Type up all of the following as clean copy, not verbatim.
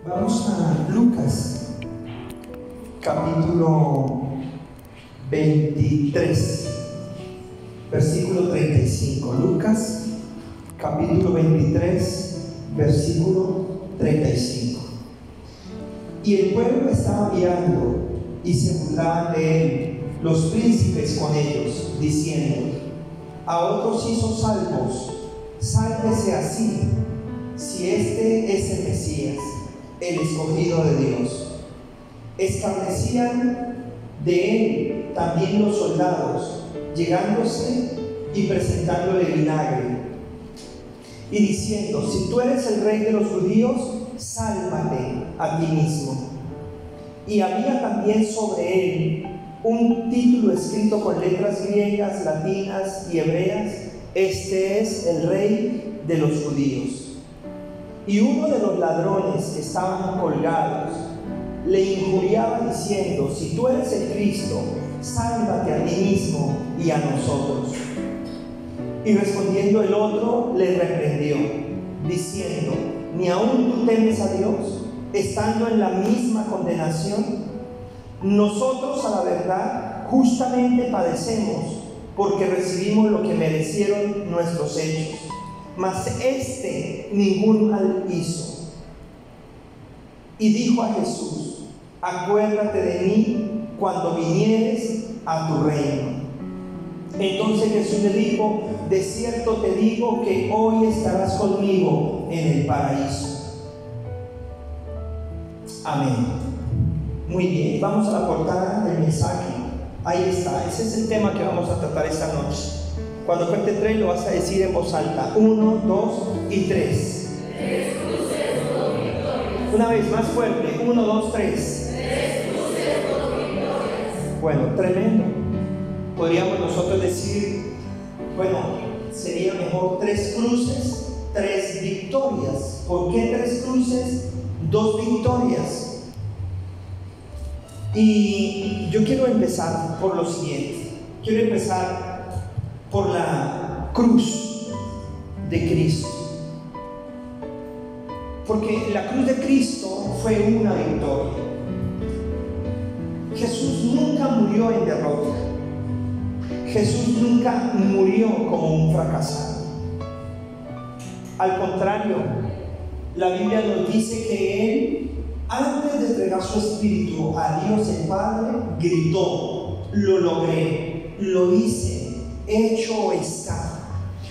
Vamos a Lucas, capítulo 23, versículo 35. Lucas, capítulo 23, versículo 35. Y el pueblo estaba mirando y se burlaban de él, los príncipes con ellos, diciendo: a otros hizo salvos, sálvese así, si este es el Mesías, el escogido de Dios. Escarnecían de él también los soldados, llegándose y presentándole vinagre, y diciendo: si tú eres el rey de los judíos, sálvate a ti mismo. Y había también sobre él un título escrito con letras griegas, latinas y hebreas: este es el rey de los judíos. Y uno de los ladrones que estaban colgados le injuriaba diciendo: si tú eres el Cristo, sálvate a ti mismo y a nosotros. Y respondiendo el otro le reprendió, diciendo: ¿ni aún tú temes a Dios, estando en la misma condenación? Nosotros, a la verdad, justamente padecemos, porque recibimos lo que merecieron nuestros hechos, mas este ningún mal hizo. Y dijo a Jesús: acuérdate de mí cuando vinieres a tu reino. Entonces Jesús le dijo: de cierto te digo que hoy estarás conmigo en el paraíso. Amén. Muy bien, vamos a la portada del mensaje. Ahí está, ese es el tema que vamos a tratar esta noche. Cuando cuente 3 lo vas a decir en voz alta: 1, 2 y 3. Una vez más fuerte: 1, 2, 3. Bueno, tremendo. Podríamos nosotros decir, bueno, sería mejor 3 cruces, 3 victorias. ¿Por qué 3 cruces, 2 victorias? Y yo quiero empezar por lo siguiente. Quiero empezar por la cruz de Cristo, porque la cruz de Cristo fue una victoria. Jesús nunca murió en derrota. Jesús nunca murió como un fracasado. Al contrario, la Biblia nos dice que Él, antes de entregar su espíritu a Dios el Padre, gritó: lo logré, lo hice, hecho está.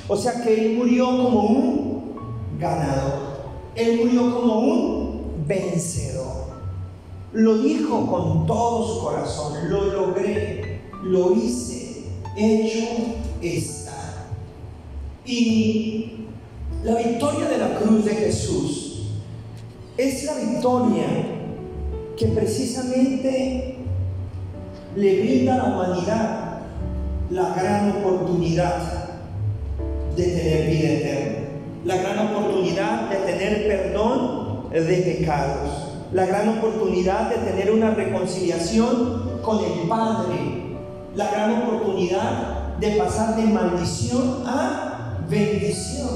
O sea que Él murió como un ganador. Él murió como un vencedor. Lo dijo con todo su corazón: lo logré, lo hice, hecho está. Y la victoria de la cruz de Jesús es la victoria que precisamente le brinda a la humanidad la gran oportunidad de tener vida eterna, la gran oportunidad de tener perdón de pecados, la gran oportunidad de tener una reconciliación con el Padre, la gran oportunidad de pasar de maldición a bendición.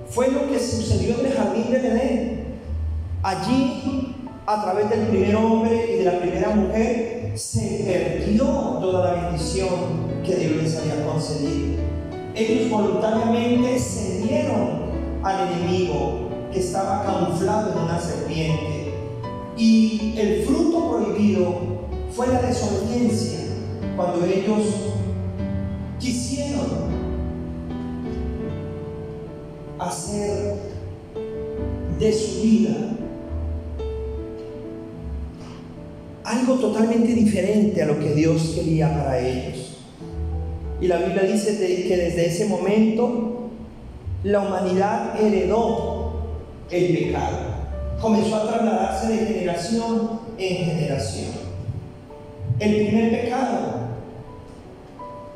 Fue lo que sucedió en el jardín del Edén. Allí, a través del primer hombre y de la primera mujer, se perdió toda la bendición que Dios les había concedido. Ellos voluntariamente cedieron al enemigo, que estaba camuflado en una serpiente, y el fruto prohibido fue la desobediencia. Cuando ellos quisieron hacer de su vida algo totalmente diferente a lo que Dios quería para ellos. Y la Biblia dice que desde ese momento la humanidad heredó el pecado. Comenzó a trasladarse de generación en generación. El primer pecado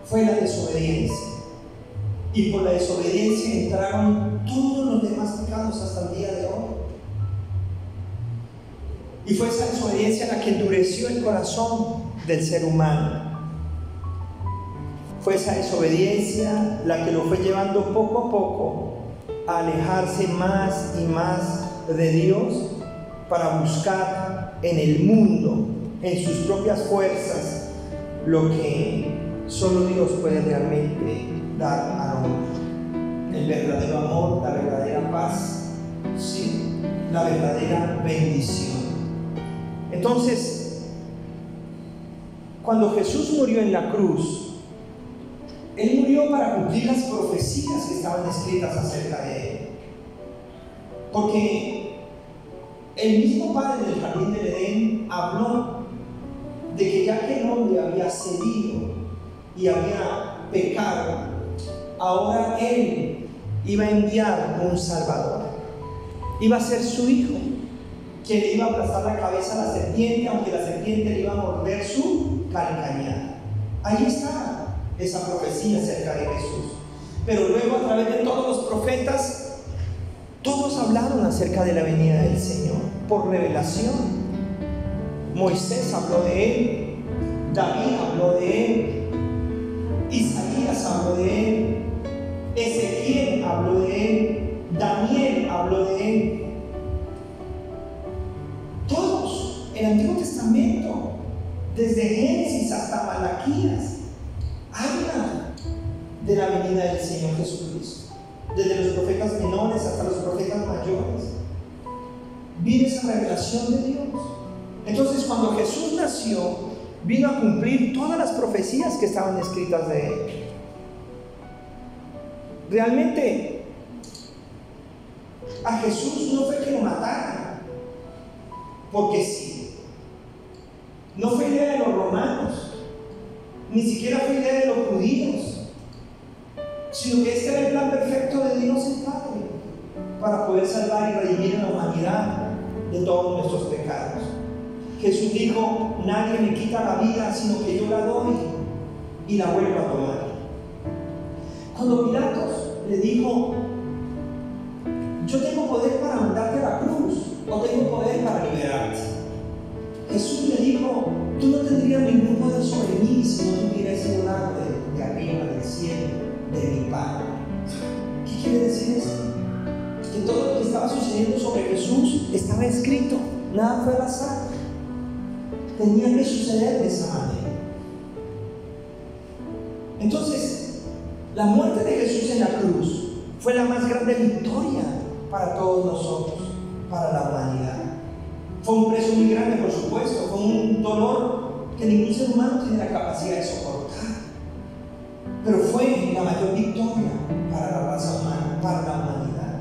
fue la desobediencia. Y por la desobediencia entraron todos los demás pecados hasta el día de hoy. Y fue esa desobediencia la que endureció el corazón del ser humano. Fue esa desobediencia la que lo fue llevando poco a poco a alejarse más y más de Dios para buscar en el mundo, en sus propias fuerzas, lo que solo Dios puede realmente dar al hombre. El verdadero amor, la verdadera paz, sí, la verdadera bendición. Entonces, cuando Jesús murió en la cruz, Él murió para cumplir las profecías que estaban escritas acerca de Él. Porque el mismo Padre del jardín del Edén habló de que ya que el hombre había cedido y había pecado, ahora Él iba a enviar un Salvador. Iba a ser su Hijo, quien le iba a aplastar la cabeza a la serpiente, aunque la serpiente le iba a morder su calcañar. Ahí está esa profecía acerca de Jesús. Pero luego, a través de todos los profetas, todos hablaron acerca de la venida del Señor por revelación. Moisés habló de Él, David habló de Él, Isaías habló de Él, Ezequiel habló de Él, Daniel habló de Él. Todos, el Antiguo Testamento, desde Génesis hasta Malaquías, hablan de la venida del Señor Jesucristo. Desde los profetas menores hasta los profetas mayores, viene esa revelación de Dios. Entonces, cuando Jesús nació, vino a cumplir todas las profecías que estaban escritas de Él. Realmente, a Jesús no fue que lo mataran, porque sí. No fue idea de los romanos, ni siquiera fue idea de los judíos, sino que este era el plan perfecto de Dios el Padre para poder salvar y redimir a la humanidad de todos nuestros pecados. Jesús dijo: nadie me quita la vida, sino que yo la doy y la vuelvo a tomar. Cuando Pilatos le dijo: yo tengo poder para mandarte a la cruz, o tengo poder para liberarte, Jesús le dijo: tú no tendrías ningún poder sobre mí si no tuvieras sido dado de arriba, del cielo, de mi Padre. ¿Qué quiere decir esto? Que todo lo que estaba sucediendo sobre Jesús estaba escrito, nada fue al azar, tenía que suceder de esa manera. Entonces, la muerte de Jesús en la cruz fue la más grande victoria para todos nosotros, para la humanidad. Fue un precio muy grande, por supuesto, fue un dolor que ningún ser humano tiene la capacidad de soportar. Pero fue la mayor victoria para la raza humana, para la humanidad.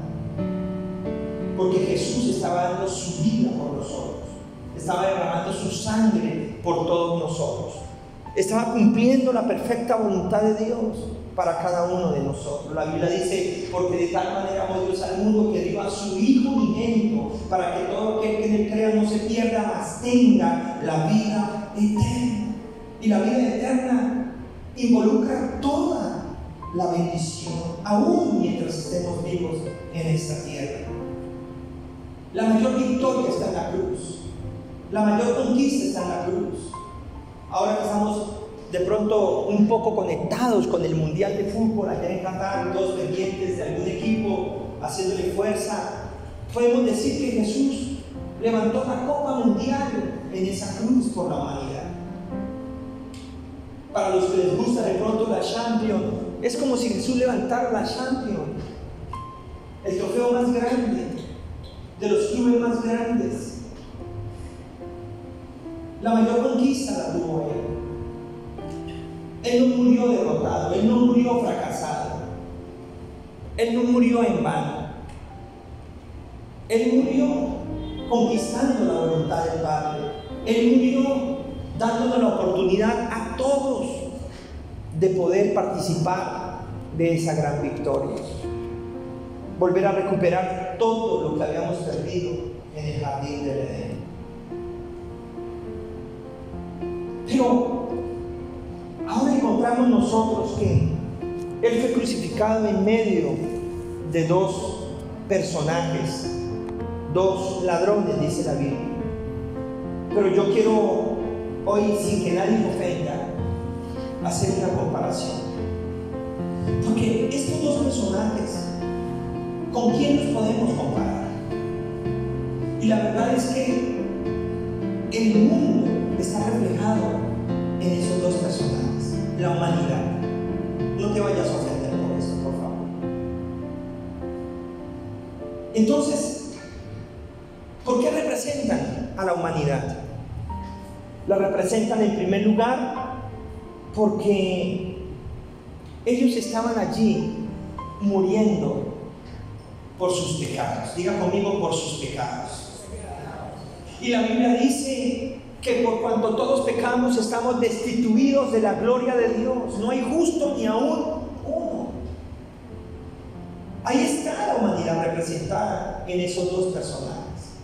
Porque Jesús estaba dando su vida por nosotros, estaba derramando su sangre por todos nosotros, estaba cumpliendo la perfecta voluntad de Dios para cada uno de nosotros. La Biblia dice: porque de tal manera amó Dios al mundo que dio a su Hijo unigénito, para que todo aquel que en él crea no se pierda, mas tenga la vida eterna. Y la vida eterna involucra toda la bendición, aún mientras estemos vivos en esta tierra. La mayor victoria está en la cruz, la mayor conquista está en la cruz. Ahora que estamos de pronto un poco conectados con el Mundial de Fútbol allá en Qatar, todos pendientes de algún equipo, haciéndole fuerza, podemos decir que Jesús levantó la Copa Mundial en esa cruz por la humanidad. Para los que les gusta de pronto la Champions, es como si Jesús levantara la Champions, el trofeo más grande, de los clubes más grandes. La mayor conquista la tuvo Él. Él no murió derrotado, Él no murió fracasado, Él no murió en vano. Él murió conquistando la voluntad del Padre. Él murió dándonos la oportunidad a todos de poder participar de esa gran victoria, volver a recuperar todo lo que habíamos perdido en el jardín del Edén. Pero ahora encontramos nosotros que Él fue crucificado en medio de dos personajes, dos ladrones, dice la Biblia. Pero yo quiero hoy, sin que nadie me ofenda, hacer una comparación. Porque estos dos personajes, ¿con quién los podemos comparar? Y la verdad es que el mundo está reflejado en esos dos personajes, la humanidad. No te vayas a ofender por eso, por favor. Entonces, ¿por qué representan a la humanidad? La representan en primer lugar porque ellos estaban allí muriendo por sus pecados. Diga conmigo, por sus pecados. Y la Biblia dice que por cuanto todos pecamos estamos destituidos de la gloria de Dios. No hay justo ni aún uno. Ahí está la humanidad representada en esos dos personajes.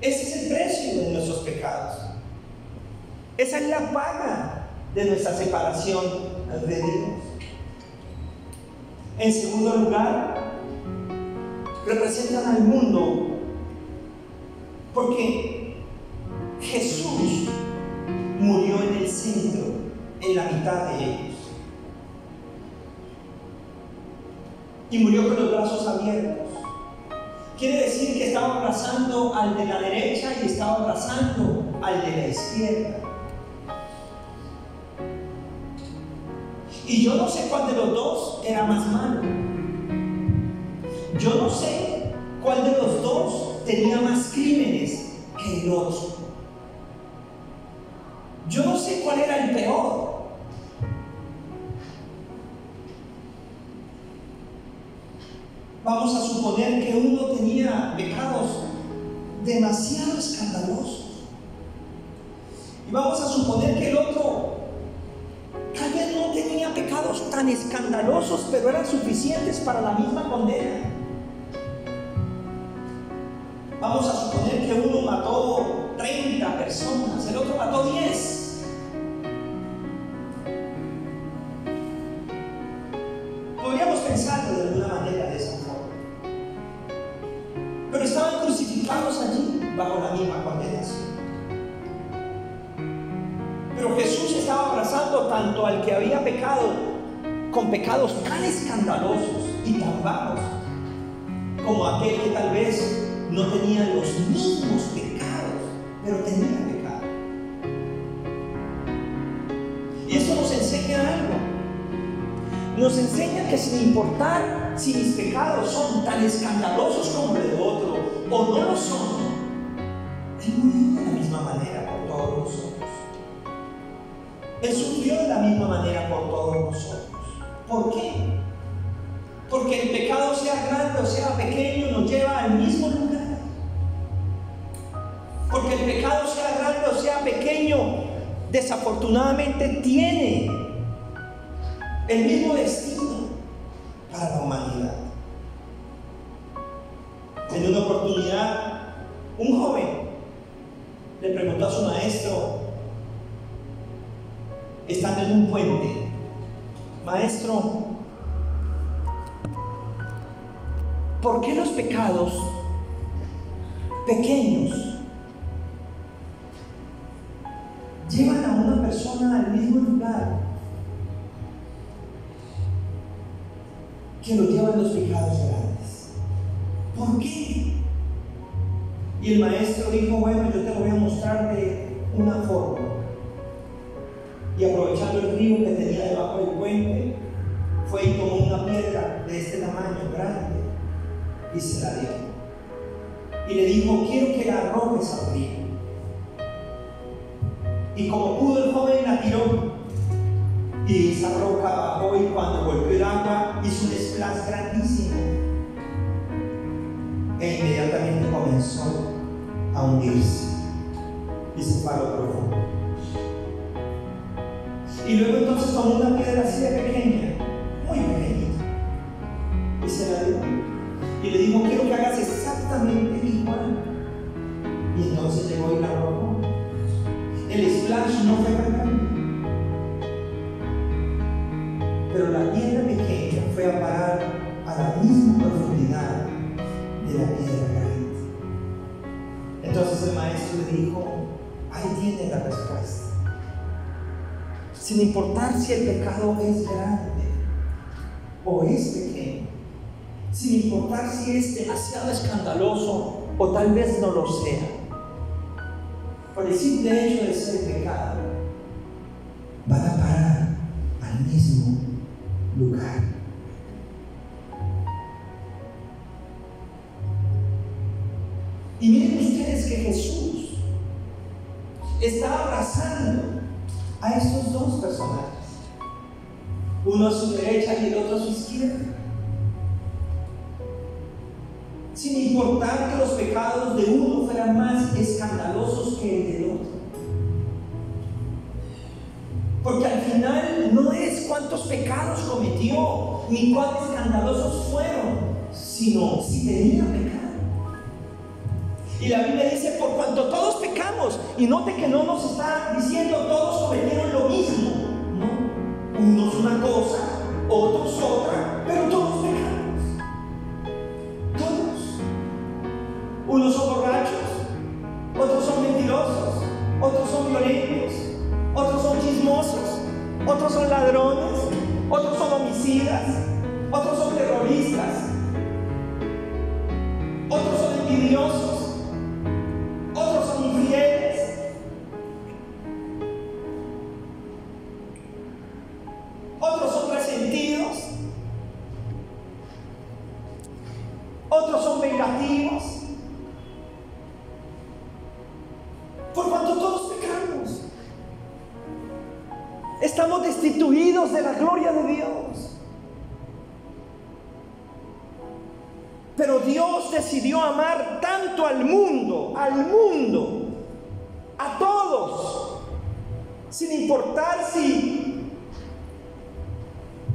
Ese es el precio de nuestros pecados. Esa es la paga de nuestra separación de Dios. En segundo lugar, representan al mundo porque Jesús murió en el centro, en la mitad de ellos. Y murió con los brazos abiertos. Quiere decir que estaba abrazando al de la derecha y estaba abrazando al de la izquierda. Y yo no sé cuál de los dos era más malo. Yo no sé cuál de los dos tenía más crímenes que el otro. Yo no sé cuál era el peor. Vamos a suponer que uno tenía pecados demasiado escandalosos. Y vamos a suponer que el otro tal vez no tenía pecados tan escandalosos, pero eran suficientes para la misma condena. Vamos a suponer que uno mató 30 personas, el otro mató 10. Podríamos pensarlo de alguna manera de esa forma. Pero estaban crucificados allí bajo la misma condenación. Pero Jesús estaba abrazando tanto al que había pecado con pecados tan escandalosos y tan bajos, como aquel que tal vez no tenía los mismos pecados, pero tenía pecado. Y eso nos enseña algo. Nos enseña que sin importar si mis pecados son tan escandalosos como el de otro o no lo son, Él murió de la misma manera por todos nosotros. Él sufrió de la misma manera por todos nosotros. ¿Por qué? Porque el pecado, sea grande o sea pequeño, nos lleva al mismo lugar. Porque el pecado, sea grande o sea pequeño, desafortunadamente tiene el mismo destino para la humanidad. En una oportunidad, un joven le preguntó a su maestro, estando en un puente: maestro, ¿por qué los pecados pequeños llevan a una persona al mismo lugar que lo llevan los pecados grandes? ¿Por qué? Y el maestro dijo: bueno, yo te voy a mostrar de una forma. Y aprovechando el río que tenía debajo del puente, fue y tomó una piedra de este tamaño, grande, y se la dio. Y le dijo: quiero que la arrojes al río. Y como pudo, el joven la tiró. Y esa roca bajó, y cuando golpeó el agua hizo un splash grandísimo. E inmediatamente comenzó a hundirse y se paró profundo. Y luego entonces tomó una piedra así de pequeña, muy pequeñita, y se la dio. Y le dijo: quiero que hagas exactamente igual. Y entonces llegó y la arrojó. El splash no fue tan grande, pero la piedra pequeña fue a parar a la misma profundidad de la piedra grande. Entonces el maestro le dijo: ahí tiene la respuesta. Sin importar si el pecado es grande o es pequeño, sin importar si es demasiado escandaloso o tal vez no lo sea, por el simple hecho de ser pecado, van a parar al mismo lugar. Y miren ustedes que Jesús está abrazando a estos dos personajes, uno a su derecha y el otro a su izquierda, sin importar que los pecados de uno fueran más escandalosos que el del otro. Porque al final no es cuántos pecados cometió, ni cuán escandalosos fueron, sino si tenía pecado. Y la Biblia dice, por cuanto todos pecamos, y note que no nos está diciendo todos cometieron lo mismo, no, unos una cosa, otros otra, pero todos pecamos, todos. Unos son borrachos, otros son mentirosos, otros son violentos, otros son chismosos, otros son ladrones, otros son homicidas, otros son terroristas, otros son envidiosos, otros son infieles, otros son resentidos, otros son vengativos. Por cuanto todos pecamos, estamos destituidos de la gloria de Dios. Pero Dios decidió amar tanto al mundo, a todos, sin importar si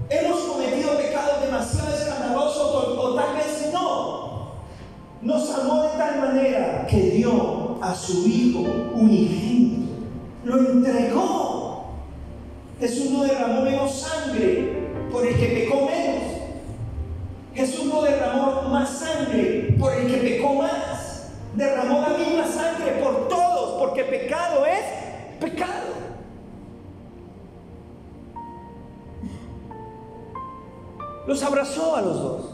hemos cometido pecados demasiado escandalosos o tal vez no. Nos amó de tal manera que dio a su Hijo unigénito, lo entregó. Jesús no derramó menos sangre por el que pecó menos. Jesús no derramó más sangre por el que pecó más. Derramó la misma sangre por todos, porque pecado es pecado. Los abrazó a los dos.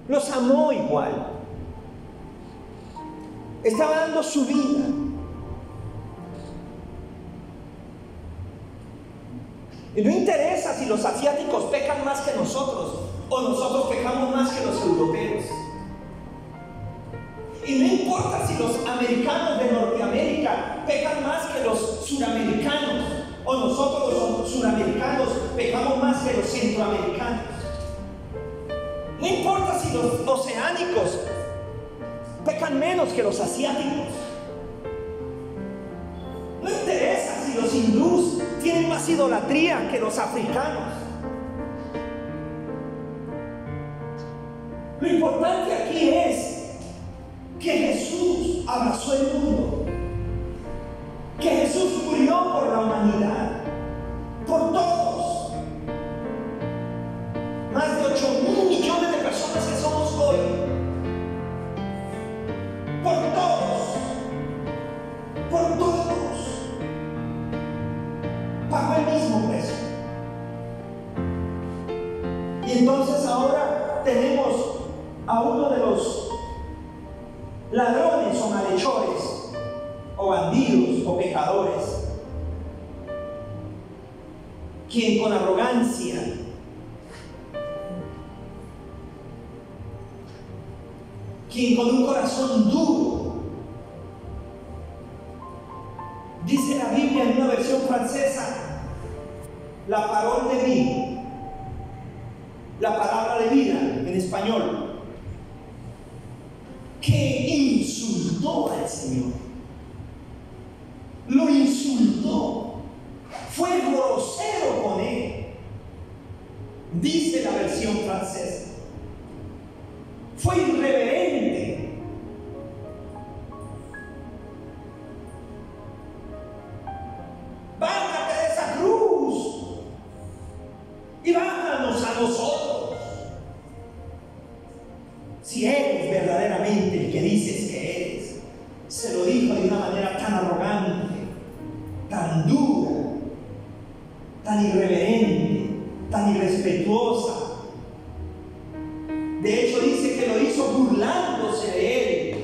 Los amó igual. Estaba dando su vida. Y no interesa si los asiáticos pecan más que nosotros o nosotros pecamos más que los europeos. Y no importa si los americanos de Norteamérica pecan más que los suramericanos o nosotros los suramericanos pecamos más que los centroamericanos. No importa si los oceánicos pecan menos que los asiáticos. No interesa si los hindús tienen más idolatría que los africanos. Lo importante aquí es que Jesús abrazó el mundo, que Jesús murió por la humanidad, por todos. Más de 8.000 millones de personas que somos hoy, por todos, pagó el mismo precio. Y entonces ahora tenemos a uno de los ladrones o malhechores o bandidos o pecadores, quien con arrogancia quien con un corazón duro, dice la Biblia en una versión francesa, la parole de vie, la palabra de vida en español, que insultó al Señor, lo insultó, fue grosero con él, dice la versión francesa. Fue irreverente. Bájate de esa cruz y bájanos a nosotros. Si eres verdaderamente el que dices que eres. Se lo dijo de una manera tan arrogante, tan dura, tan irreverente, tan irrespetuosa. De hecho dice que lo hizo hizo burlándose de él.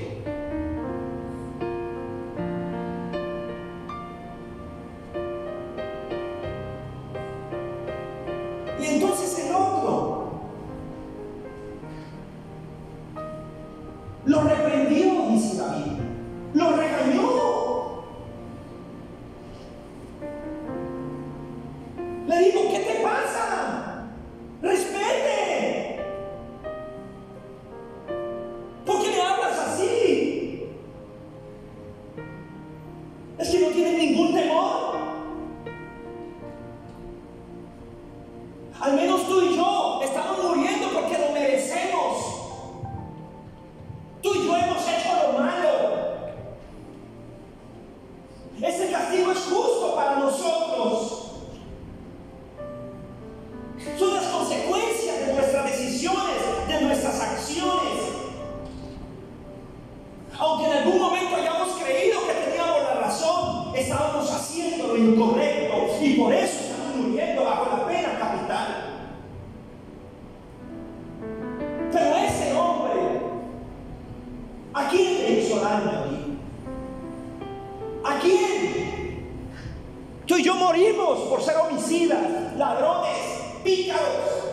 Y entonces el otro lo reprendió, dice la Biblia, lo regañó. Le dijo, ¿qué te pasa? Respete. ¿Por qué le hablas así? Es que no tienes ningún temor. Al menos tú y yo estamos muriendo porque lo merecemos. Tú y yo hemos hecho lo malo. Ese castigo es justo para nosotros. Son las consecuencias de nuestras decisiones, de nuestras acciones. Aunque en algún momento hayamos creído que teníamos la razón, estábamos haciendo lo incorrecto y por eso estamos muriendo bajo la pena capital. Pero ese hombre, ¿a quién le hizo daño aquí? ¿A quién? Tú y yo morimos por ser homicidas, ladrones, pícaros.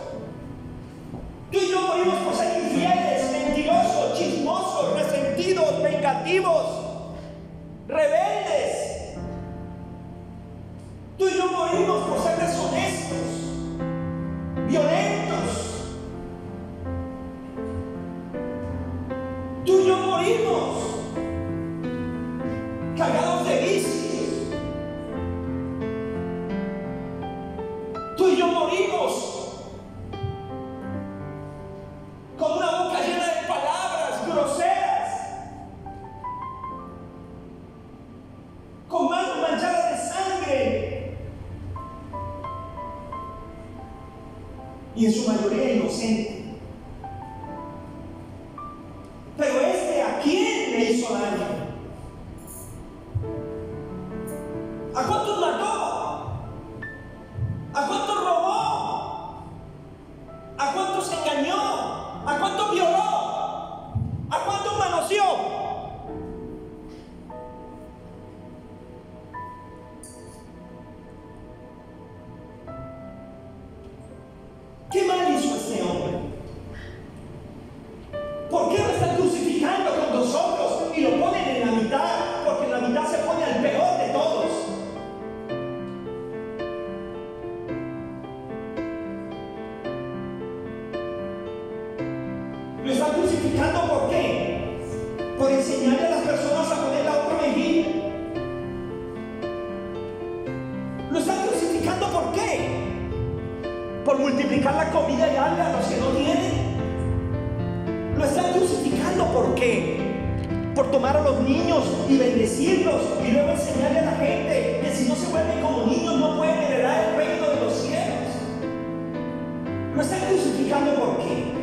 Tú y yo morimos por ser infieles, mentirosos, chismosos, resentidos, vengativos, rebeldes. Tú y yo morimos por ser deshonestos, violentos. Tú y yo morimos cargados de vicios. Tú y yo morimos con una boca llena de palabras groseras, con manos manchadas de sangre y en su mayoría inocente. Pero ¿a quién le hizo daño? ¿A cuántos mató? ¿A cuántos robó? ¿A cuántos engañó? ¿A cuántos violó? ¿A cuántos manoseó? ¿Qué mal hizo este hombre? ¿Por qué lo están crucificando con nosotros y lo ponen en la mitad? Porque en la mitad se pone al peor de todos. Lo están crucificando ¿por qué? Por enseñarle a las personas a poner la otra mejilla. Lo están crucificando ¿por qué? Por multiplicar la comida y darle a los que no tienen. Lo están crucificando ¿por qué? Por tomar a los niños y bendecirlos y luego enseñarle a la gente que si no se vuelven como niños no pueden heredar el reino de los cielos. Lo están crucificando ¿por qué?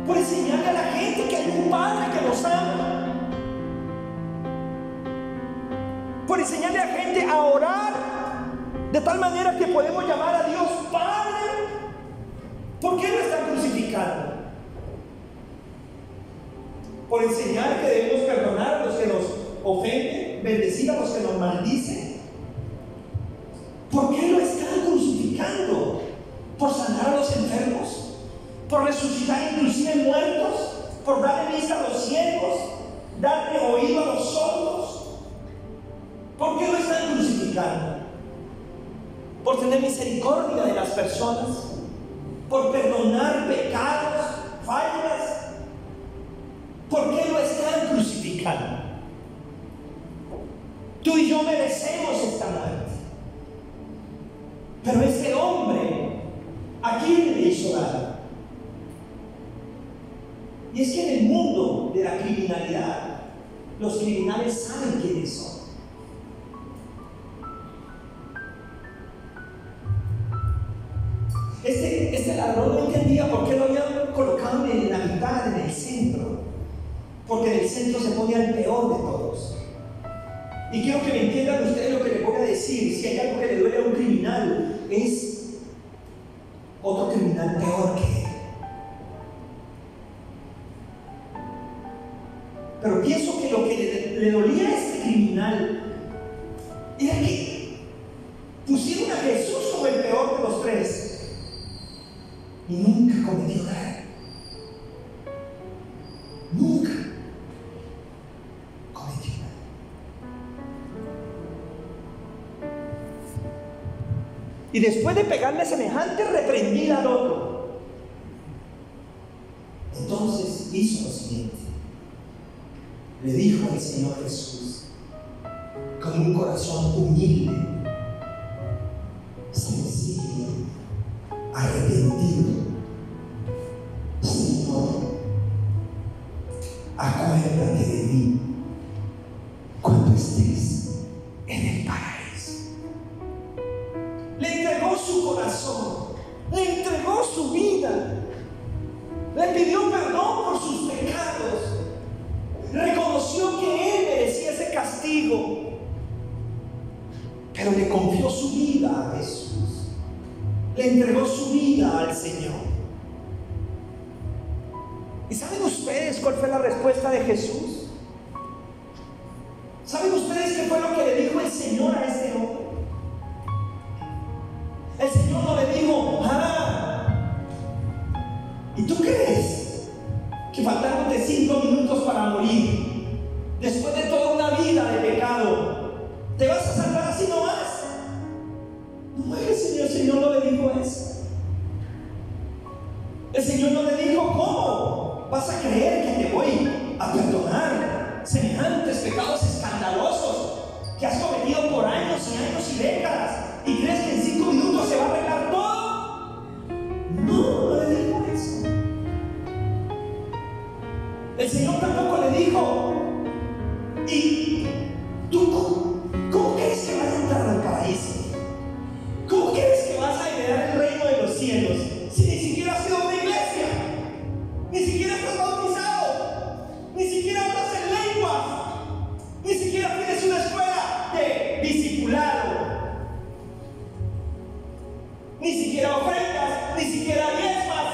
Por enseñarle a la gente que hay un Padre que los ama. Por enseñarle a la gente a orar de tal manera que podemos llamar a Dios Padre. ¿Por qué lo están crucificando? Por enseñar que debemos perdonar a los que nos ofenden, bendecir a los que nos maldicen. ¿Por qué lo están crucificando? Por sanar a los enfermos, por resucitar inclusive muertos, por darle vista a los ciegos, darle oído a los sordos. ¿Por qué lo están crucificando? Por tener misericordia de las personas, por perdonar pecados, fallas. ¿Por qué lo están crucificando? Tú y yo merecemos esta muerte. Pero este hombre, ¿a quién le hizo daño? Y es que en el mundo de la criminalidad, los criminales saben quiénes son. Este ladrón no entendía por qué lo habían colocado en la mitad, en el centro. Porque en el centro se pone al peor de todos. Y quiero que me entiendan ustedes lo que les voy a decir. Si hay algo que le duele a un criminal, es otro criminal peor que él. Pero pienso que lo que le dolía a este criminal era que pusieron a Jesús como el peor de los tres y nunca cometió nada. Nunca cometió nada. Y después de pegarle semejante reprendida al otro, entonces hizo lo siguiente. Le dijo al Señor Jesús con un corazón humilde, sencillo, arrepentido: Señor, acuérdate de mí cuando estés en el paraíso. Le entregó su corazón, le entregó su vida, le pidió perdón por sus pecados, reconoció que él merecía ese castigo, pero le confió su vida a Jesús, le entregó su vida al Señor. ¿Y saben ustedes cuál fue la respuesta de Jesús? ¿Saben ustedes qué fue lo que le dijo el Señor a este hombre? El Señor no le dijo: ¿y tú crees que faltándote 5 minutos para morir, después de toda una vida de pecado, te vas a salvar así nomás? No, el Señor no le dijo eso. El Señor no le dijo: ¿cómo vas a creer que te voy a perdonar semejantes pecados escandalosos que has cometido por años y años y décadas, y crees que en 5 minutos se va a arreglar todo? No le dijo eso. El Señor tampoco le dijo: ¿y tú cómo crees que vas a entrar al paraíso? ¿Cómo crees que vas a heredar el reino de los cielos si ni siquiera has ido a una iglesia? Ni siquiera estás bautizado, ni siquiera hablas en lenguas, ni siquiera tienes una escuela de discipulado, ni siquiera ofrendas, ni siquiera diezmas.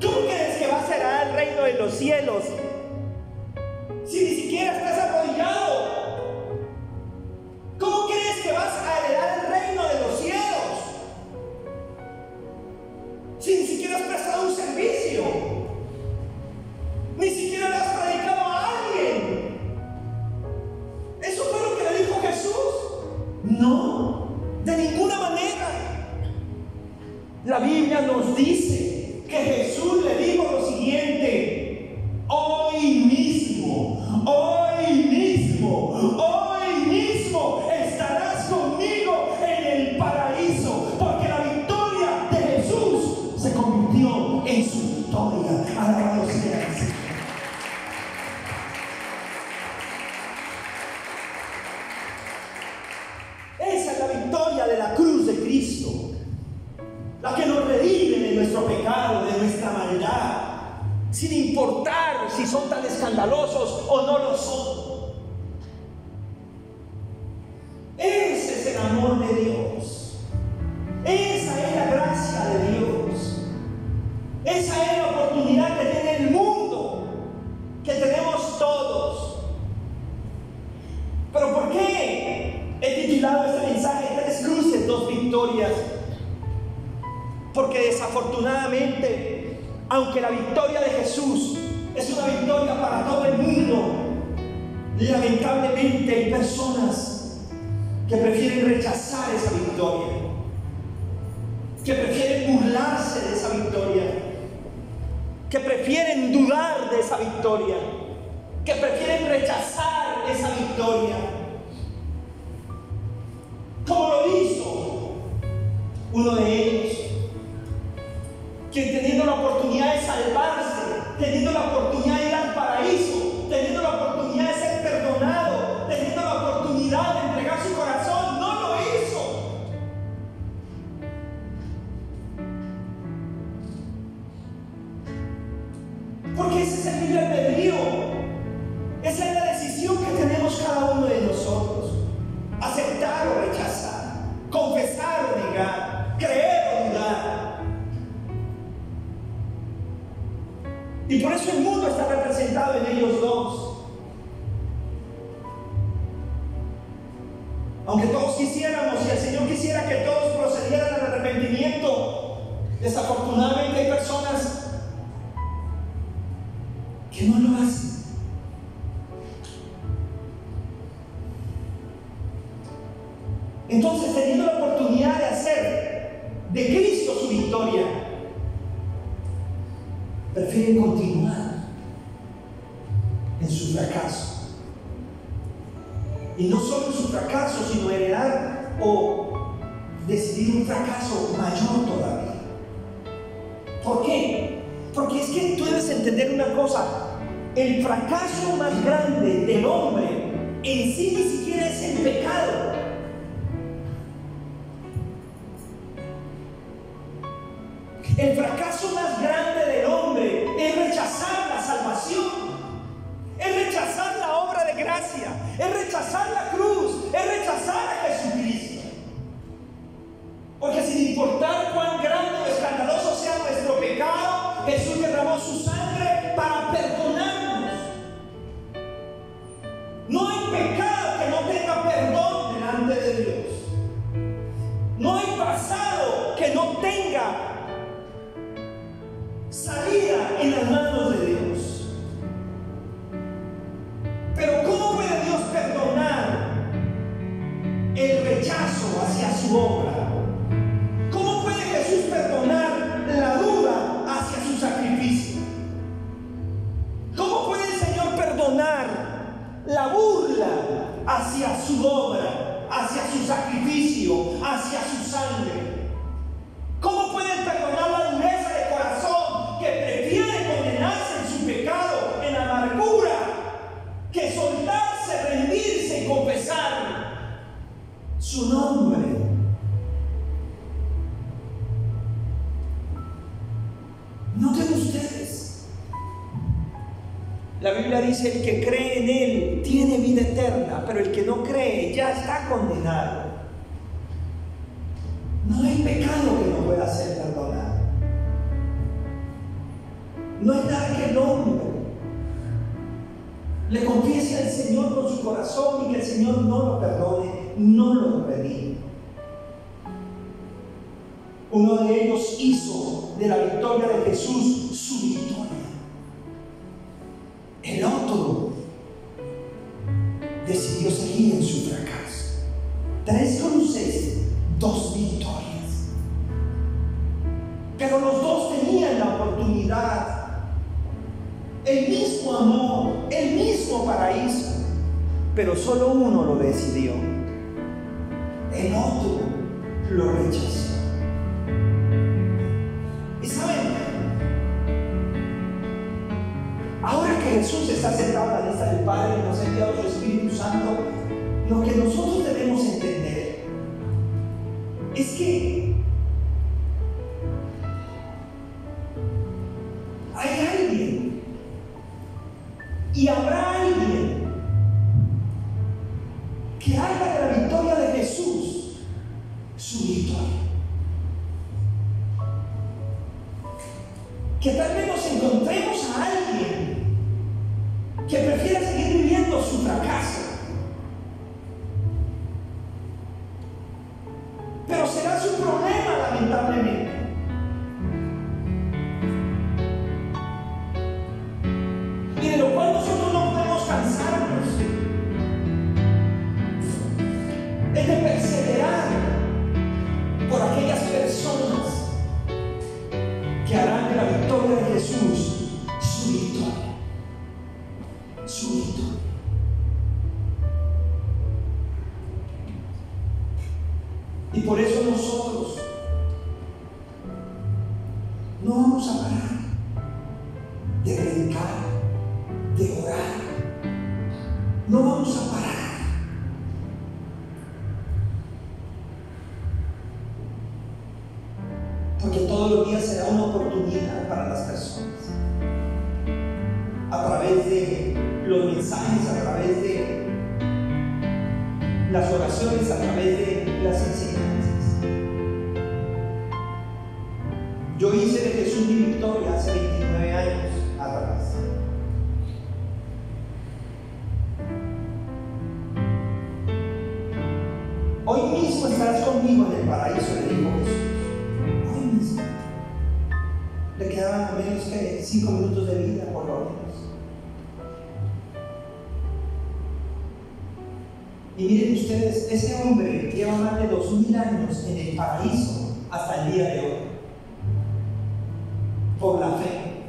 ¿Cómo crees que vas a heredar el reino de los cielos si ni siquiera estás arrodillado? ¿Cómo crees que vas a heredar el reino de los cielos si ni siquiera has prestado un servicio? Ni siquiera le has predicado a alguien. ¿Eso fue lo que le dijo Jesús? No, de ninguna manera. La Biblia nos dice que Jesús le dijo lo siguiente: hoy mismo estarás conmigo en el paraíso, porque la victoria de Jesús se convirtió en su victoria. Alabado sea el Señor. Esa es la victoria de la cruz de Cristo, la que nos redime de nuestro pecado, de nuestra maldad, sin importar si son tan escandalosos o no lo son. Ese es el amor de Dios. Esa es la gracia de Dios. Esa es la oportunidad que tiene el mundo, que tenemos todos. Pero ¿por qué he titulado este mensaje 3 cruces, 2 victorias? Porque desafortunadamente, aunque la victoria de Jesús es una victoria para todo el mundo, lamentablemente hay personas que prefieren rechazar esa victoria, que prefieren burlarse de esa victoria, que prefieren dudar de esa victoria, que prefieren rechazar esa victoria, como lo hizo uno de ellos, quien teniendo la oportunidad de salvarse, teniendo la oportunidad de ir al paraíso, teniendo la oportunidad de ser perdonado, teniendo la oportunidad de entregar su corazón, no lo hizo. Porque ese es el libre albedrío. Esa es la decisión que tenemos cada uno de nosotros: aceptar o rechazar, confesar o negar, creer o dudar. Y por eso el mundo está representado en ellos dos. Aunque todos quisiéramos y el Señor quisiera que todos procedieran al arrepentimiento, desafortunadamente hay personas que no lo hacen. Entonces, teniendo la oportunidad de hacer de Cristo su victoria, prefieren continuar en su fracaso. Y no solo en su fracaso, sino heredar o decidir un fracaso mayor todavía. ¿Por qué? Porque es que tú debes entender una cosa: el fracaso más grande del hombre en sí ni siquiera es el pecado. El fracaso más grande del hombre es rechazar la salvación, es rechazar la obra de gracia, es rechazar la cruz, es rechazar a Jesucristo. Porque sin importar cuán grande o escandaloso sea nuestro pecado, Jesús derramó su sangre para perdonarnos. No hay pecado que no tenga perdón delante de Dios. No hay pasado que no tenga salida en las manos de Dios. Pero ¿cómo puede Dios perdonar el rechazo hacia su obra? ¿Cómo puede Jesús perdonar la duda hacia su sacrificio? ¿Cómo puede el Señor perdonar la burla hacia su obra, hacia su sacrificio, hacia su sangre? ¿Cómo puede perdonar la dureza de corazón que prefiere condenarse en su pecado, en amargura, que soltarse, rendirse y confesar su nombre? Noten ustedes, la Biblia dice: el que cree en Él tiene vida eterna, pero el que no cree ya está condenado. No hay pecado que no pueda ser perdonado. No hay nada que el hombre le confiese al Señor con su corazón y que el Señor no lo perdone, no lo redime. Uno de ellos hizo de la victoria de Jesús su victoria. El otro decidió seguir en su fracaso. 3 cruces, 2 victorias. Pero los dos tenían la oportunidad, el mismo amor, el mismo paraíso, pero solo uno lo decidió, el otro lo rechazó. Y saben, ahora que Jesús está sentado a la mesa del Padre y nos ha enviado su Espíritu Santo, lo que nosotros debemos entender es que hay alguien y habrá alguien que haga de la victoria de Jesús su victoria. Que tal vez nos encontremos a alguien que prefiera seguir viviendo su fracaso, pero será su problema, lamentablemente. Y de lo cual nosotros no podemos cansarnos es de perseverar por aquellas personas que harán de la victoria de Jesús su victoria. Su victoria. Y por eso nosotros no vamos a parar de predicar, de orar. No vamos a parar. Porque todos los días será una oportunidad para las personas. A través de los mensajes, a través de las oraciones, a través de las enseñanzas. Yo hice de Jesús mi victoria hace 29 años atrás. conmigo en el paraíso, le dijo Jesús. Hoy mismo. Le quedaban a menos que 5 minutos de vida, por lo menos. Y miren ustedes, ese hombre lleva más de 2000 años en el paraíso hasta el día de hoy. Por la fe,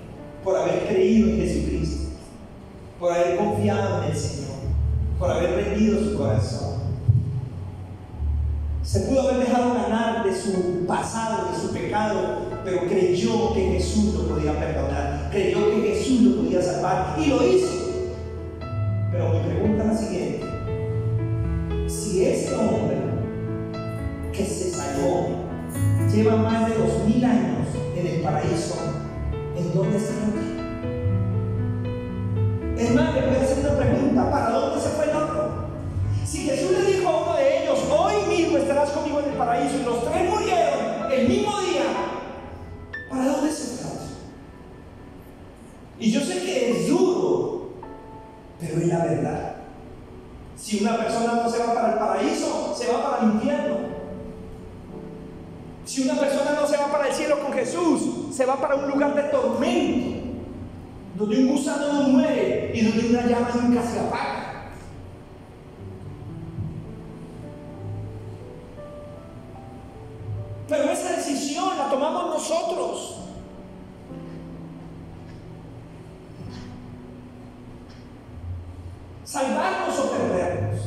por haber creído en Jesucristo, por haber confiado en el Señor, por haber rendido su corazón. Se pudo haber dejado ganar de su pasado, de su pecado, pero creyó que Jesús lo podía perdonar, creyó que Jesús lo podía salvar y lo hizo. Pero mi pregunta es la siguiente: si este hombre que se salvó lleva más de 2000 años en el paraíso, ¿en dónde está el otro? Es más, le voy a hacer una pregunta: ¿para dónde se fue el otro? Si Jesús le dijo a uno de ellos, hoy mismo estarás conmigo en el paraíso, y los 3 murieron el mismo día, ¿para dónde se fue el otro? Y yo sé que es duro, pero es la verdad. Si una persona no se va para el paraíso, se va para el infierno. Si una persona no se va para el cielo con Jesús, se va para un lugar de tormento, donde un gusano no muere y donde una llama nunca se apaga. Pero esa decisión la tomamos nosotros. Salvarnos o perdernos.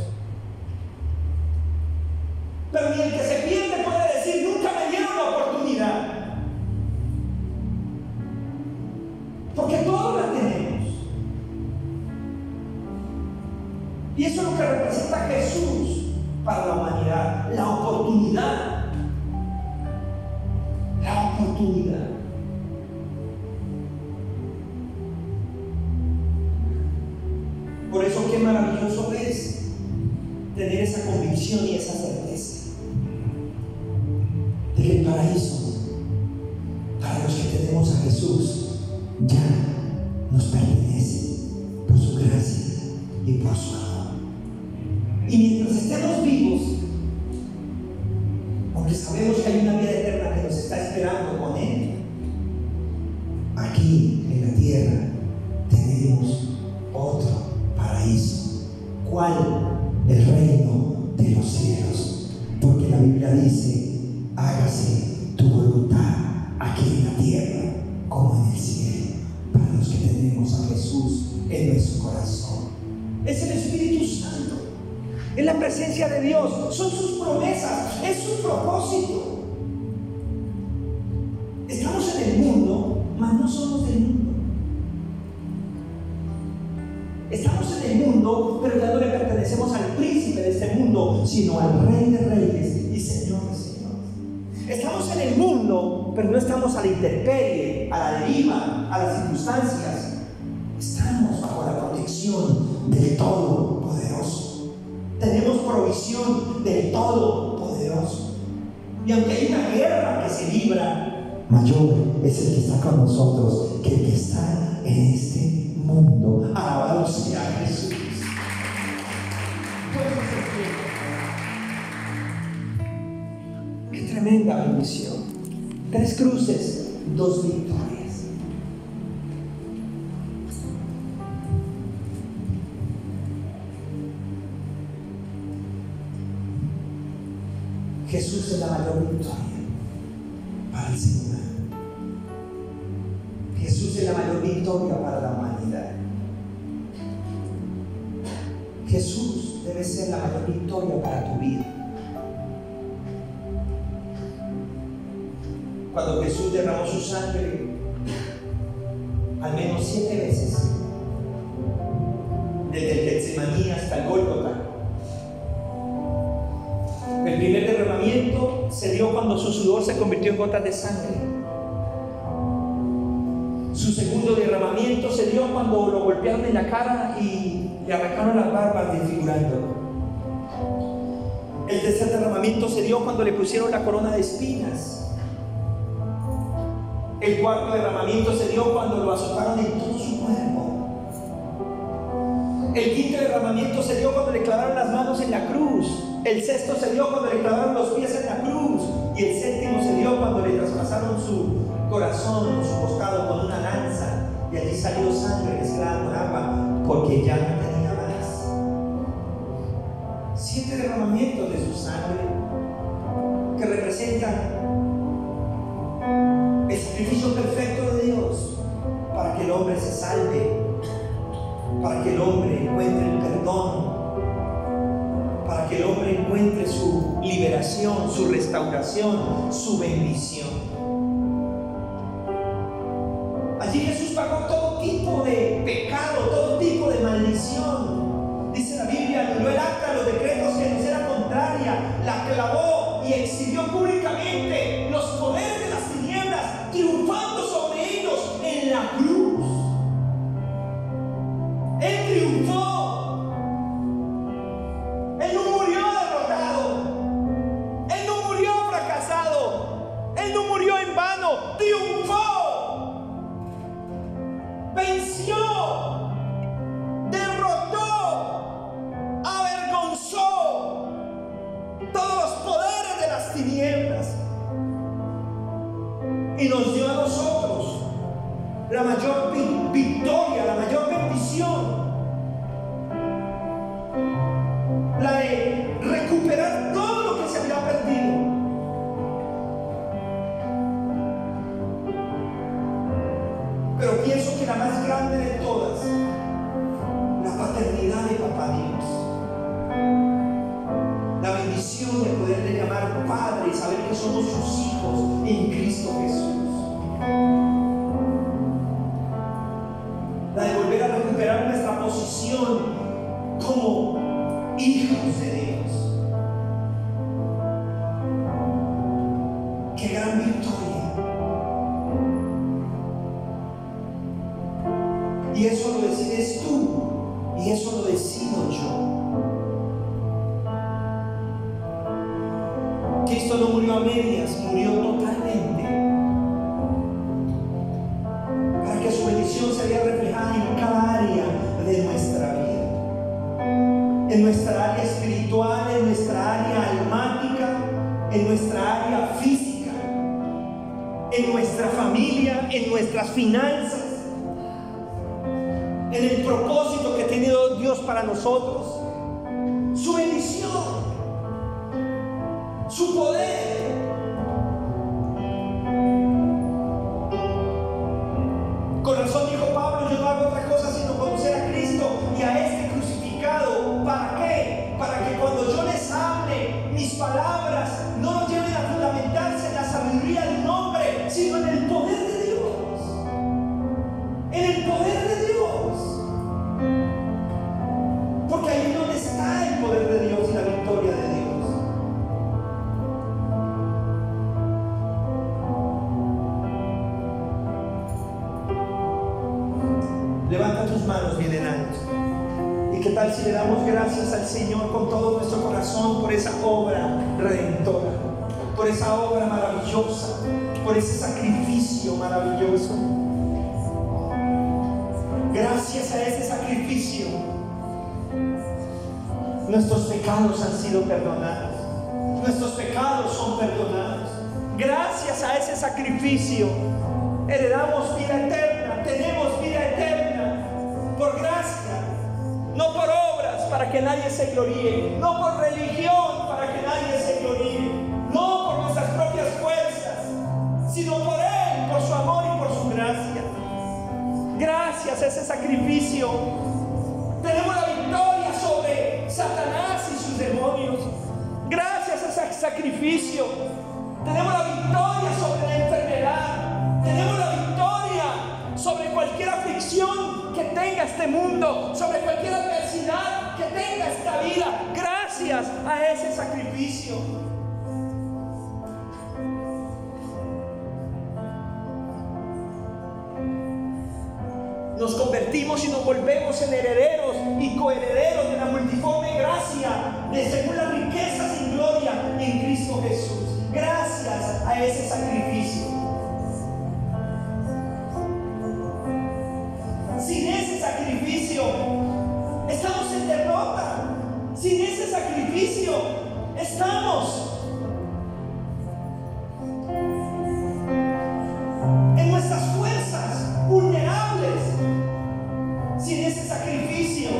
Pero ni el que se pierde puede decir: nunca me dieron la oportunidad. Porque todos la tenemos. Y eso es lo que representa Jesús para la humanidad: la oportunidad. La oportunidad. Por eso qué maravilloso es tener esa convicción y esa certeza de que el paraíso, para los que tenemos a Jesús, ya nos pertenece por su gracia y por su amor. Y mientras estemos vivos, porque sabemos que hay una vida eterna que nos está esperando con Él, aquí en la tierra tenemos otro paraíso. ¿Cuál? El reino de los cielos. Porque la Biblia dice: hágase tu voluntad aquí en la tierra como en el cielo. Para los que tenemos a Jesús en nuestro corazón, es el Espíritu Santo, es la presencia de Dios, son sus promesas, es su propósito. Estamos en el mundo, mas no somos del mundo. Estamos en el mundo, pero ya no le pertenecemos al príncipe de este mundo, sino al Rey de Reyes y Señor de Señores. Estamos en el mundo, pero no estamos a la intemperie, a la deriva, a las circunstancias. Estamos bajo la protección del Todopoderoso. Tenemos provisión del Todopoderoso. Y aunque hay una guerra que se libra, mayor es el que está con nosotros que el que está en este mundo. Alabado sea Jesús. Qué tremenda bendición. 3 cruces, 2 victorias. Jesús es la mayor victoria para el ser humano. Jesús es la mayor victoria para la humanidad. Jesús debe ser la mayor victoria para tu vida. Cuando Jesús derramó su sangre al menos 7 veces, desde el Getsemaní hasta el Gólgota, el primer derramamiento se dio cuando su sudor se convirtió en gotas de sangre. Su segundo derramamiento se dio cuando lo golpearon en la cara y le arrancaron las barbas, desfigurándolo. El tercer derramamiento se dio cuando le pusieron la corona de espinas. El cuarto derramamiento se dio cuando lo azotaron en todo su cuerpo. El quinto derramamiento se dio cuando le clavaron las manos en la cruz. El sexto se dio cuando le clavaron los pies en la cruz. Y el séptimo se dio cuando le traspasaron su corazón o su costado con una lanza. Y allí salió sangre mezclada con agua, porque ya no tenía más. 7 derramamientos de su sangre que representan el sacrificio perfecto de Dios para que el hombre se salve, para que el hombre encuentre el perdón, para que el hombre encuentre su liberación, su restauración, su bendición. Allí Jesús pagó todo tipo de pecado, todo tipo de maldición. Dice la Biblia, anuló el acta, los decretos que nos era contraria, la clavó y exhibió públicamente los poderes de las tinieblas, triunfando sobre ellos en la cruz. Él triunfó. Él no murió derrotado. Él no murió fracasado. Él no murió en vano. Triunfó. Venció. Derrotó. Avergonzó todos los poderes de las tinieblas. Y nos dio a nosotros la mayor victoria, la mayor bendición, la de recuperar todo lo que se había perdido. Pero pienso que la más grande de todas, la paternidad de Papá Dios, la bendición de poderle llamar Padre y saber que somos sus hijos en Cristo Jesús. La de volver a recuperar nuestra posición como hijos de Dios. ¡Qué gran victoria! Y eso lo decides tú, y eso lo decido yo. Cristo no murió a medias, murió totalmente, para que su bendición se vea reflejada en cada área de nuestra vida, en nuestra área espiritual, en nuestra área almática, en nuestra área física, en nuestra familia, en nuestras finanzas, en el propósito que ha tenido Dios para nosotros, su bendición, su poder. Con razón dijo Pablo, yo no hago otra cosa sino conocer a Cristo y a este crucificado. ¿Para qué? Para que cuando yo les hable, mis palabras no nos lleven a fundamentarse en la sabiduría de un hombre, sino en el poder de Dios. En el poder de Dios. Porque ahí es donde está el poder de Dios y la victoria de Dios. Levanta tus manos bien en alto. ¿Y qué tal si le damos gracias al Señor con todo nuestro corazón por esa obra redentora, por esa obra maravillosa, por ese sacrificio maravilloso? Gracias a ese sacrificio, nuestros pecados han sido perdonados. Nuestros pecados son perdonados. Gracias a ese sacrificio, heredamos vida eterna, tenemos vida eterna. Por gracia, no por obras para que nadie se gloríe, no por religión para que nadie se gloríe, no por nuestras propias fuerzas, sino por Él, por su amor y por su gracia. Gracias a ese sacrificio tenemos la victoria sobre Satanás y sus demonios. Gracias a ese sacrificio tenemos la victoria sobre la enfermedad, tenemos la victoria sobre cualquier aflicción que tenga este mundo, sobre cualquier adversidad que tenga esta vida. Gracias a ese sacrificio. Nos convertimos y nos volvemos en herederos y coherederos de la multiforme gracia de según las riquezas y gloria en Cristo Jesús. Gracias a ese sacrificio. Sin ese sacrificio estamos ese sacrificio estamos. En nuestras fuerzas vulnerables, sin ese sacrificio,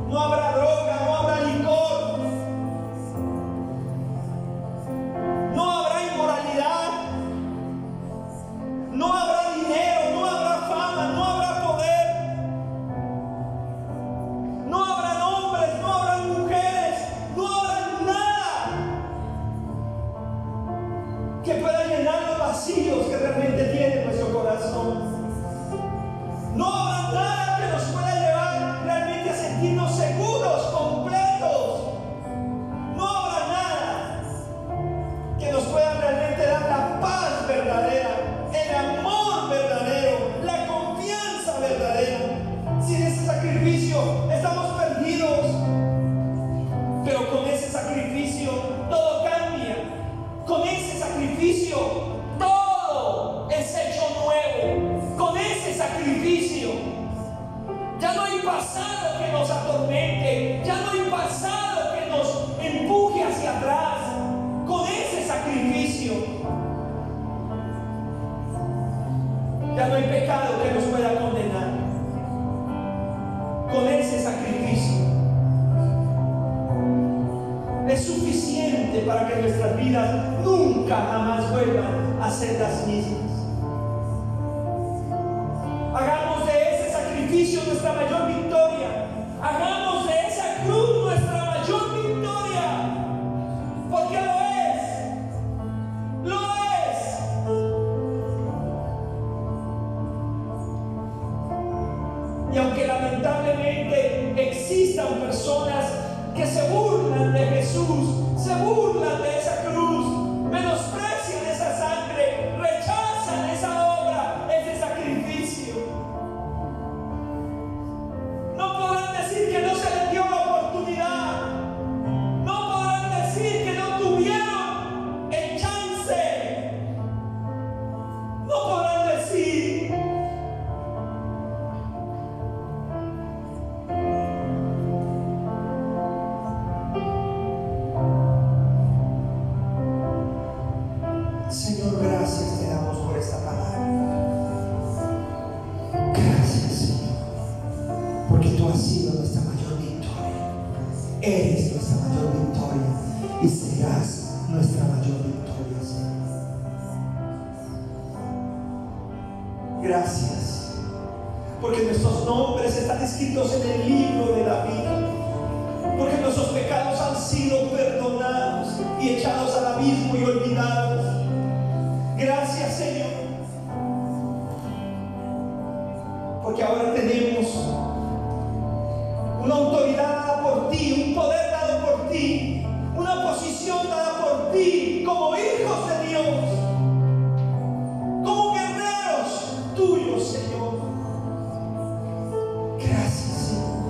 no habrá droga, no habrá licor, no habrá inmoralidad, no habrá dinero, no habrá fama, no habrá poder, no habrá hombres, no habrá mujeres, no habrá nada que pueda llenar los vacíos que realmente tiene nuestro corazón. No habrá nada que nos pueda llevar realmente a sentirnos seguros, completos. No habrá nada que nos pueda realmente dar la paz verdadera, el amor verdadero, la confianza verdadera. Sin ese sacrificio estamos perdidos. Pero con ese sacrificio todo cambia. Con ese sacrificio todo es hecho nuevo. Con ese sacrificio ya no hay pasado que nos atormente, ya no hay pasado que nos empuje hacia atrás. Con ese sacrificio ya no hay pecado que nos pueda condenar. Con ese sacrificio es suficiente para que nuestras vidas nunca jamás vuelvan a ser las mismas. Hagamos de ese sacrificio nuestra mayor victoria. Hagamos de esa cruz nuestra mayor victoria. Porque lo es. Lo es. Y aunque lamentablemente existan personas que se burlan de Jesús, se burlan de esa cruz, menosprecian esa sangre, rechazan esa obra, ese sacrificio, no podrán decir que no se les dio la oportunidad, no podrán decir que no tuvieron el chance, no podrán decir Señor, gracias te damos por esta palabra. Gracias, Señor, porque tú has sido nuestra mayor victoria. Eres nuestra mayor victoria y serás nuestra mayor victoria, Señor. Gracias, porque nuestros nombres están escritos en el libro de la vida. Porque nuestros pecados han sido perdonados y echados al abismo y olvidados. Gracias, Señor, porque ahora tenemos una autoridad dada por ti, un poder dado por ti, una posición dada por ti como hijos de Dios, como guerreros tuyos, Señor. Gracias, Señor.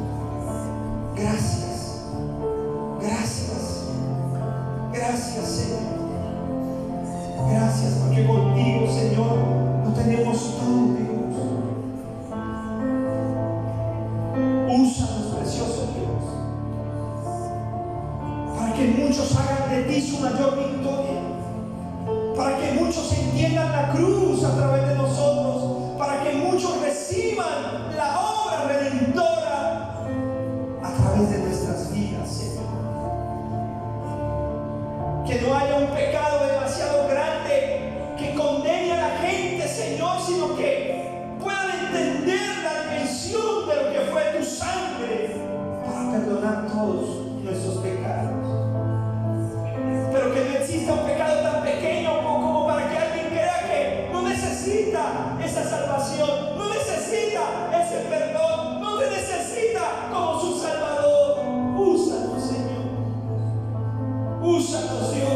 Gracias. Gracias. Gracias, Señor. Gracias porque contigo, Señor, no tenemos todo, Dios. Úsanos, precioso Dios, para que muchos hagan de ti su mayor victoria, para que muchos entiendan la cruz a través de nosotros, para que muchos reciban la obra redentora a través de nuestras vidas, Señor. Que no haya un pecado demasiado grande que condene a la gente, Señor, sino que puedan entender la dimensión de lo que fue tu sangre para perdonar todos nuestros pecados. Pero que no exista un pecado tan pequeño como para que alguien crea que no necesita esa salvación, no necesita ese perdón, no te necesita como su Salvador. Úsanos, Señor. Úsanos, Dios.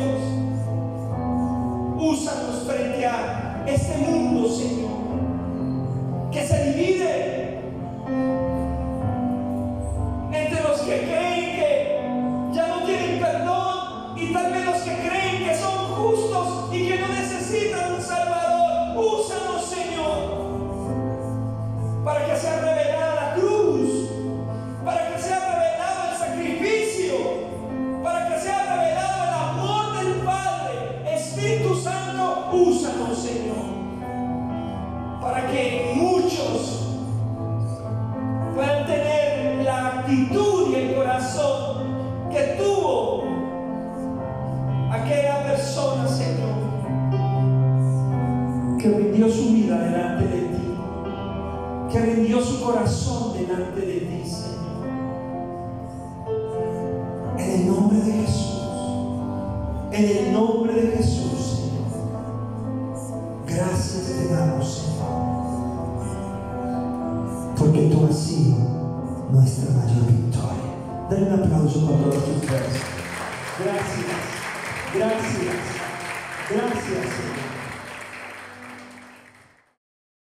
Úsanos frente a este mundo, Señor, que se divide entre los que creen que ya no tienen perdón y tal vez los que creen que son justos y que no necesitan un Salvador. Úsanos, Señor, para que sea revelado actitud y el corazón que tuvo aquella persona, Señor, que rindió su vida delante de ti, que rindió su corazón delante de ti, Señor. En el nombre de Jesús, en el nombre de Jesús, Señor, gracias te damos, Señor, porque tú has sido nuestra mayor victoria. Dale un aplauso con todas tus fuerzas. Gracias, gracias, gracias, Señor.